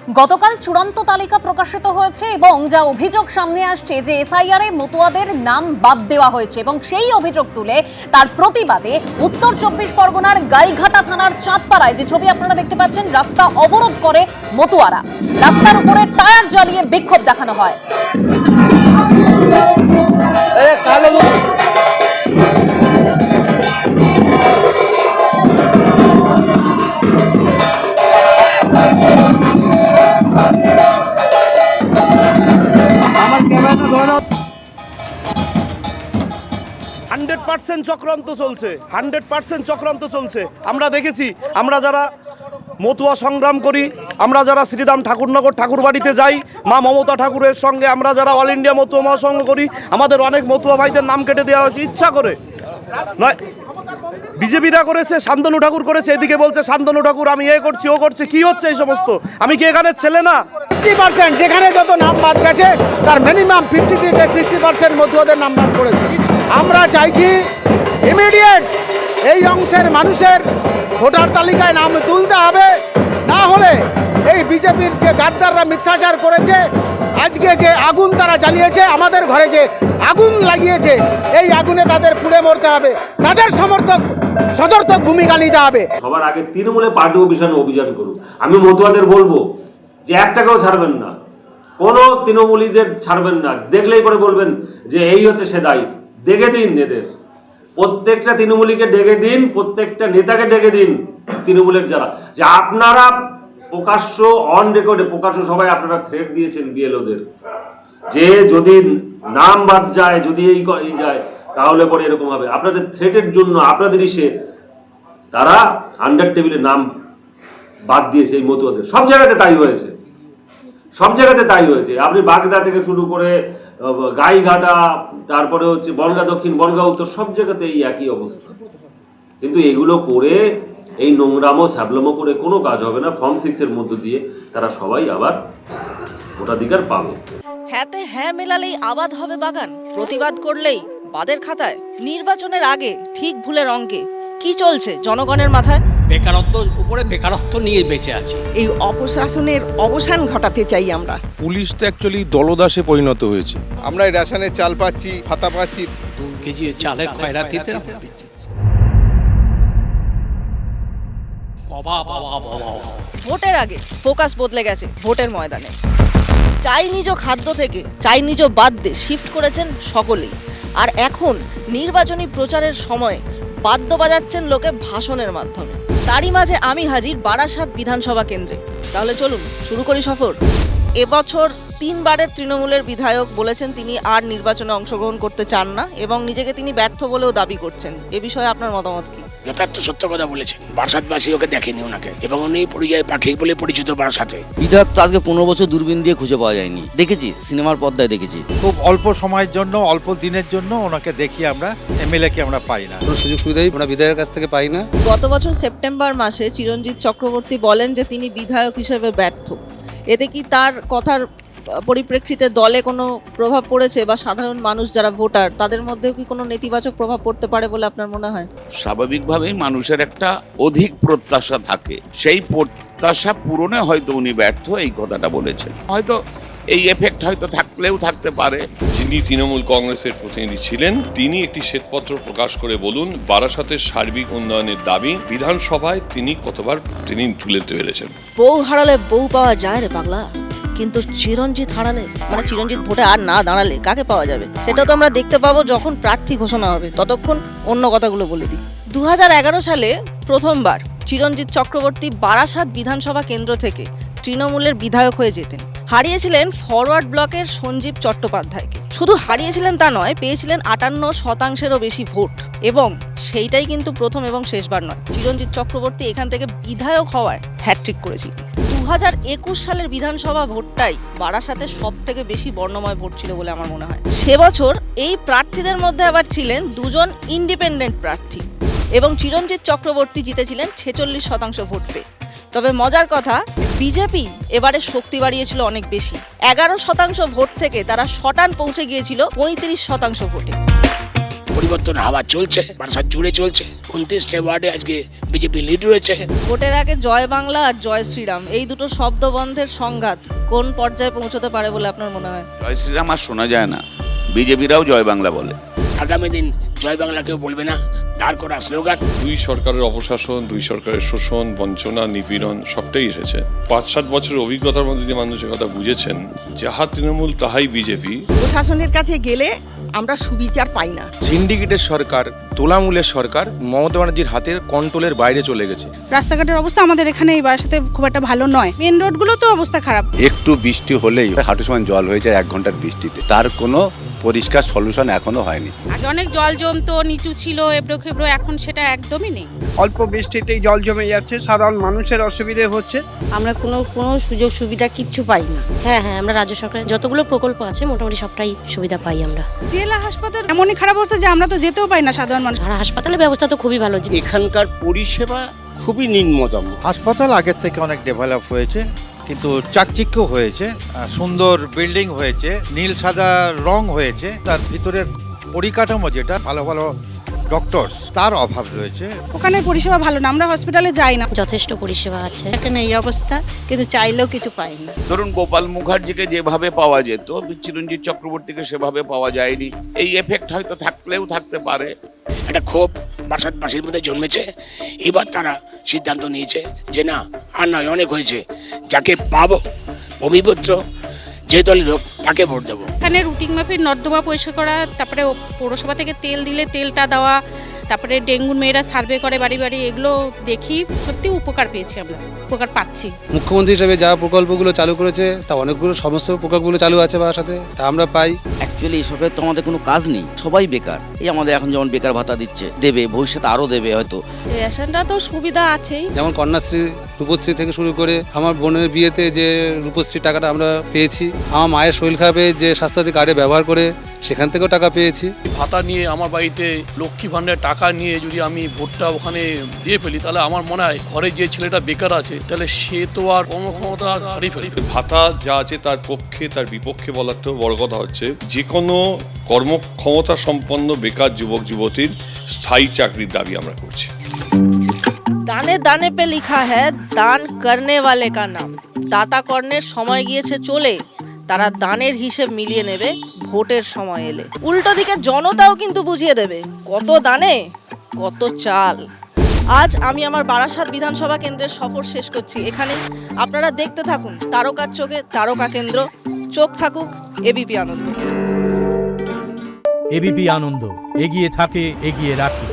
গতকাল চূড়ান্ত তালিকা প্রকাশিত হয়েছে এবং যা অভিযোগ সামনে আসছে যে এসআইআর এ মতুয়াদের নাম বাদ দেওয়া হয়েছে এবং সেই অভিযোগ তুলে তার প্রতিবাদে উত্তর 24 পরগনার গাইঘাটা থানার চাঁদপাড়ায় যে ছবি আপনারা দেখতে পাচ্ছেন, রাস্তা অবরোধ করে মতুয়ারা। রাস্তার উপরে টায়ার জ্বালিয়ে বিক্ষোভ দেখানো হয়। আমার ক্যামেরা ধরো। 100% চক্রান্ত চলছে, 100% চক্রান্ত চলছে। আমরা দেখেছি, আমরা যারা মতুয়া সংগ্রাম করি, আমরা যারা শ্রীরাম ঠাকুরনগর ঠাকুরবাড়িতে যাই, মা মমতা ঠাকুরের সঙ্গে আমরা যারা অল ইন্ডিয়া মতুয়া মহাসংঘ করি, আমাদের অনেক মতুয়া ভাইদের নাম কেটে দেওয়া হয়েছে ইচ্ছা করে নয়। বিজেপিরা করেছে, শান্তনু ঠাকুর করেছে, এদিকে বলছে শান্তনু ঠাকুর আমি এ করছি ও করছি। কি হচ্ছে এই সমস্ত? আমি কি এখানে ছেলে না? 50% যেখানে যত নাম বাদ গেছে তার মিনিমাম 50 থেকে 60% মতুয়াদের নাম বাদ করেছে। আমরা চাইছি ইমিডিয়েট এই অংশের মানুষের ভোটার তালিকায় নাম তুলতে হবে, না হলে এই বিজেপির যে গাদ্দাররা মিথ্যাচার করেছে, আজকে যে আগুন তারা জ্বালিয়েছে, আমাদের ঘরে যে আগুন লাগিয়েছে, এই আগুনে তাদের পুড়ে মরতে হবে, তাদের সদর্থক ভূমিকা নিতে হবে। সবার আগে তৃণমূলে পার্টি অভিযান করুক। আমি মতুয়াদের বলবো যে 1 টাকাও ছাড়বেন না, কোনো তৃণমূলীদের ছাড়বেন না। দেখলেই পরে বলবেন যে এই হচ্ছে সে দায়ী। ডেকে দিন এদের, প্রত্যেকটা তৃণমূলীকে ডেকে দিন, প্রত্যেকটা নেতাকে ডেকে দিন তৃণমূলের যারা, যে আপনারা প্রকাশ্য অন রেকর্ডে প্রকাশ্য সবাই আপনারা থ্রেট দিয়েছেন বিএলওদের যে যদি নাম বাদ যায়, যদি এই যায় তাহলে পরে এরকম হবে। আপনাদের থ্রেটের জন্য আপনাদেরই তারা আন্ডার টেবিলে নাম বাদ দিয়েছে এই মতুয়াদের। সব জায়গাতে তাই হয়েছে, সব জায়গাতে তাই হয়েছে। আপনি বাগদা থেকে শুরু করে গাইঘাটা, তারপরে হচ্ছে বনগাঁ দক্ষিণ, বনগাঁ উত্তর, সব জায়গাতে এই একই অবস্থা। কিন্তু এগুলো করে এই নোংরামো ছ্যাবলামো করে কোনো কাজ হবে না। ফর্ম 6 এর মধ্য দিয়ে তারা সবাই আবার ভোটাধিকার পাবে। হ্যাঁতে হ্যাঁ মেলালেই আবাদ হবে বাগান, প্রতিবাদ করলেই বাদের খাতায়। নির্বাচনের আগে ঠিক ভুলের অঙ্কে কি চলছে জনগণের মাথায়? বেকারত্ব উপরে বেকারত্ব নিয়ে বেঁচে আছে। এই অপশাসনের অবসান ঘটাতে চাই আমরা। পুলিশ তো অ্যাকচুয়ালি দলদাসে পরিণত হয়েছে। আমরা এই রেশনের চাল পাচ্ছি, ভাতা পাচ্ছি, 2 কেজি চালের খয়রাতিতে ভোটের আগে ফোকাস বদলে গেছে ভোটের ময়দানে। চাই নিজ খাদ্য থেকে চাই নিজ বাদ্যে শিফট করেছেন সকলেই। আর এখন নির্বাচনী প্রচারের সময় বাদ্য বাজাচ্ছেন লোকে ভাষণের মাধ্যমে। তারই মাঝে আমি হাজির বারাসাত বিধানসভা কেন্দ্রে। তাহলে চলুন শুরু করি সফর। এবছর 3 বারের তৃণমূলের বিধায়ক বলেছেন তিনি আর নির্বাচনে অংশগ্রহণ করতে চান না এবং নিজেকে তিনি ব্যর্থ বলেও দাবি করছেন। এ বিষয়ে আপনার মতামত কি? যথার্থ সত্য কথা বলেছেন। বারাসাতবাসী ওকে দেখেনি ওনাকে, এবং উনি পরিযায়ী পাখি বলে পরিচিত বারাসাতে। বিধায়ক তো আজকে 15 বছর দূরবীন দিয়ে খুঁজে পাওয়া যায়নি। দেখেছি সিনেমার পর্দায় দেখেছি। খুব অল্প সময়ের জন্য, অল্প দিনের জন্য ওনাকে দেখি আমরা, এমএলএ কে আমরা পাই না। কোনো সুযোগ সুবিধাই আমরা বিধায়কের কাছ থেকে পাই না। গত বছর সেপ্টেম্বর মাসে চিরঞ্জিত চক্রবর্তী বলেন যে তিনি বিধায়ক হিসেবে ব্যর্থ। এতে কি তার কথার পরিপ্রেক্ষিতে দলে কোনো প্রভাব পড়েছে, বা সাধারণ মানুষ যারা ভোটার তাদের মধ্যেও কি কোনো নেতিবাচক প্রভাব পড়তে পারে বলে আপনার মনে হয়? স্বাভাবিকভাবেই মানুষের একটা অধিক প্রত্যাশা থাকে, সেই প্রত্যাশা পূরণে হয়তো উনি ব্যর্থ, এই কথাটা বলেছেন। হয়তো এই এফেক্ট হয়তো থাকলেও থাকতে পারে। যিনি তৃণমূল কংগ্রেসের প্রতিনিধি ছিলেন তিনি একটি শ্বেতপত্র প্রকাশ করে বলুন বারাসাতের সার্বিক উন্নয়নের দাবি বিধানসভায় তিনি কতবার তিনি তুলে ধরেছেন। বউ হারালে বউ পাওয়া যায় রে পাগলা, কিন্তু চিরঞ্জিত হারালে, মানে চিরঞ্জিত ভোটে আর না দাঁড়ালে কাকে পাওয়া যাবে সেটা তো আমরা দেখতে পাবো যখন প্রার্থী ঘোষণা হবে। ততক্ষণ অন্য কথাগুলো বলে দিই। 2011 সালে প্রথমবার চিরঞ্জিত চক্রবর্তী বারাসাত বিধানসভা কেন্দ্র থেকে তৃণমূলের বিধায়ক হয়ে যেতেন। হারিয়েছিলেন ফরওয়ার্ড ব্লকের সঞ্জীব চট্টোপাধ্যায়কে। শুধু হারিয়েছিলেন তা নয়, পেয়েছিলেন 58%-এরও বেশি ভোট। এবং সেইটাই কিন্তু প্রথম এবং শেষবার নয়, চিরঞ্জিত চক্রবর্তী এখান থেকে বিধায়ক হওয়ায় হ্যাট্রিক করেছিলেন। 2021 সালের বিধানসভা ভোটটাই বারাসাতে সব থেকে বেশি বর্ণময় ভোট ছিল বলে আমার মনে হয়। সে বছর এই প্রার্থীদের মধ্যে আবার ছিলেন 2জন ইন্ডিপেন্ডেন্ট প্রার্থী এবং চিরঞ্জিত চক্রবর্তী জিতেছিলেন 46% ভোট পেয়ে। তবে মজার কথা, বিজেপি এবারে শক্তি বাড়িয়েছিল অনেক বেশি। 11% ভোট থেকে তারা শটান পৌঁছে গিয়েছিল 35% ভোটে। পরিবর্তন হাওয়া চলছে, বারাসাত জুড়ে চলছে। 29টে ওয়ার্ডে আজকে বিজেপি লিড রয়েছে। ভোটের আগে জয় বাংলা আর জয় শ্রীরাম এই দুটো শব্দবন্ধের সংঘাত কোন পর্যায়ে পৌঁছতে পারে বলে আপনার মনে হয়? জয় শ্রীরাম আর শোনা যায় না, বিজেপিরাও জয় বাংলা বলে। আগামী দিন জয় বাংলা কেউ বলবে না, তার করা স্লোগান। দুই সরকারের অপশাসন, দুই সরকারের শোষণ, বঞ্চনা, নিপীড়ন সবটাই এসেছে। 5-7 বছরের অভিজ্ঞতার মধ্যে যে মানুষের কথা বুঝেছেন, যাহা তৃণমূল তাহাই বিজেপি। প্রশাসনের কাছে গেলে আমরা সুবিচার পাই না। সিন্ডিকেটের সরকার, তোলামূলের সরকার মমতা ব্যানার্জির হাতের কন্ট্রোলের বাইরে চলে গেছে। রাস্তাঘাটের অবস্থা আমাদের এখানে এই বারাসাতে খুব একটা ভালো নয়। মেন রোডগুলো তো অবস্থা খারাপ। একটু বৃষ্টি হলেই হাঁটু সমান জল হয়ে যায় 1 ঘন্টার বৃষ্টিতে। তার কোনো পরিষ্কার সলিউশন এখনো হয়নি। আগে অনেক জল জমতো, নিচু ছিল, এবড়ো খেবড়ো, এখন সেটা একদমই নেই। অল্প বৃষ্টিতেই জল জমে যাচ্ছে, সাধারণ মানুষের অসুবিধে হচ্ছে। আমরা কোনো সুযোগ সুবিধা কিচ্ছু পাই না। হ্যাঁ, আমরা রাজ্য সরকারের যতগুলো প্রকল্প আছে মোটামুটি সবটাই সুবিধা পাই আমরা। জেলা হাসপাতাল এমনই খারাপ অবস্থা যে আমরা তো যেতেও পাই না সাধারণ মানুষ। আর হাসপাতালের ব্যবস্থা তো খুবই ভালো। এখানকার পরিষেবা খুবই নিম্নতম। হাসপাতাল আগের থেকে অনেক ডেভেলপ হয়েছে, কিন্তু চাকচিক্য হয়েছে, সুন্দর বিল্ডিং হয়েছে, নীল সাদা রং হয়েছে, তার ভিতরের পরিকাঠামো যেটা ভালো ভালো ডক্টর তার অভাব রয়েছে। ওখানে পরিষেবা ভালো না, আমরা হসপিটালে যাই না। যথেষ্ট পরিষেবা আছে এখানে, এই অবস্থা, কিন্তু চাইলেও কিছু পাই না। ধরুন গোপাল মুখার্জিকে যেভাবে পাওয়া যেত, চিরঞ্জিত চক্রবর্তীকে সেভাবে পাওয়া যায়নি। এই এফেক্ট হয়তো থাকলেও থাকতে পারে। একটা ক্ষোভ বারাসাতবাসীর মধ্যে জন্মেছে। এবার তারা সিদ্ধান্ত নিয়েছে যে না, আর নয়, অনেক হয়েছে। যাকে পাবো ভূমিপুত্র যে দলের হোক তাকে ভোট দেবো। এখানে রুটিন মাফিক নর্দমা পরিষ্কার করা, তারপরে পৌরসভা থেকে তেল দিলে তেলটা দেওয়া, তারপরে ডেঙ্গুর মেয়েরা সার্ভে করে বাড়ি বাড়ি, এগুলো দেখি সত্যি উপকার পেয়েছি, আমরা উপকার পাচ্ছি। মুখ্যমন্ত্রী হিসেবে যা প্রকল্পগুলো চালু করেছে তা অনেকগুলো, সমস্ত প্রকল্পগুলো চালু আছে বারাসাতে, তা আমরা পাই। অ্যাকচুয়ালি এই সরকারের তো আমাদের কোনো কাজ নেই, সবাই বেকার। এই আমাদের এখন যেমন বেকার ভাতা দিচ্ছে, দেবে ভবিষ্যতে আরও দেবে হয়তো। রেশনটা তো সুবিধা আছেই, যেমন কন্যাশ্রী, রূপশ্রী থেকে শুরু করে আমার বোনের বিয়েতে যে রূপশ্রী টাকাটা আমরা পেয়েছি, আমার মায়ের শরীর খারাপে যে স্বাস্থ্যসাথী কার্ডে ব্যবহার করে সেখান থেকেও টাকা পেয়েছি। ভাতা নিয়ে আমার বাড়িতে লক্ষ্মী ভাণ্ডার টাকা নিয়ে যদি আমি ভোটটা ওখানে দিয়ে ফেলি, তাহলে আমার মনে হয় ঘরে যে ছেলেটা বেকার আছে, তাহলে সে তো আর কর্মক্ষমতা হারিয়ে ফেলবে। ভাতা যা আছে তার পক্ষে তার বিপক্ষে বলার তো বড় কথা হচ্ছে, যে কোনো কর্মক্ষমতা সম্পন্ন বেকার যুবক যুবতীর স্থায়ী চাকরির দাবি আমরা করছি। দানে দানে পে লিখা হ্যায় দান করনে ওয়ালে কা নাম। দাতা কর্ণের সময় গিয়েছে চলে, তারা দানের হিসেব মিলিয়ে নেবে ভোটের সময় এলে। উল্টো দিকে জনতাও কিন্তু বুঝিয়ে দেবে কত দানে কত চাল। আজ আমি আমার বারাসাত বিধানসভা কেন্দ্রের সফর শেষ করছি এখানে। আপনারা দেখতে থাকুন তারকার চোখে তারকা কেন্দ্র। চোখ থাকুক এবিপি আনন্দ। এবিপি আনন্দ, এগিয়ে থাকে, এগিয়ে রাখে।